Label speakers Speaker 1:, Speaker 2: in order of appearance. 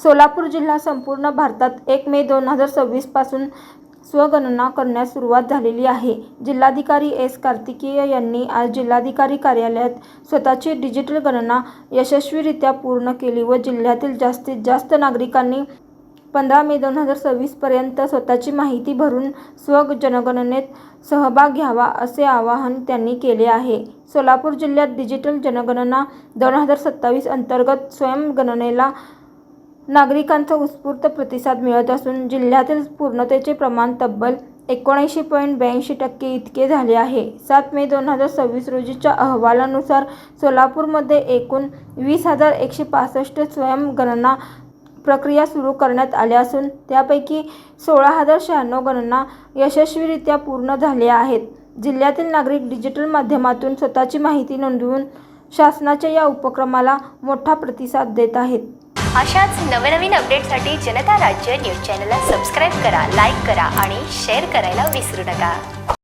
Speaker 1: सोलापूर जिल्हा संपूर्ण भारतात 1 मे 2026 पासून स्वगणना करण्यास सुरुवात झालेली आहे। जिल्हाधिकारी एस. कार्तिकेय यांनी आज जिल्हाधिकारी कार्यालयात स्वतःची डिजिटल गणना यशस्वीरित्या पूर्ण केली व जिल्ह्यातील जास्तीत जास्त नागरिकांनी 15 मे 2026 पर्यंत स्वतःची माहिती भरून स्वजनगणनेत सहभाग घ्यावा असे आवाहन त्यांनी केले आहे। सोलापूर जिल्ह्यात डिजिटल जनगणना 2027 अंतर्गत स्वयंगणनेला नागरिकांचा उत्स्फूर्त प्रतिसाद मिळत असून जिल्ह्यातील पूर्णतेचे प्रमाण तब्बल 79.82% इतके झाले आहे। 7 मे 2026 रोजीच्या अहवालानुसार सोलापूरमध्ये एकूण 20,165 स्वयंगणना प्रक्रिया सुरू करण्यात आल्या असून त्यापैकी 16,096 गणना यशस्वीरित्या पूर्ण झाल्या आहेत। जिल्ह्यातील नागरिक डिजिटल माध्यमातून स्वतःची माहिती नोंदवून शासनाच्या या उपक्रमाला मोठा प्रतिसाद देत आहेत।
Speaker 2: अशाच नवनवीन अपडेटसाठी जनता राज्य न्यूज चॅनलला सबस्क्राईब करा, लाईक करा आणि शेअर करायला विसरू नका।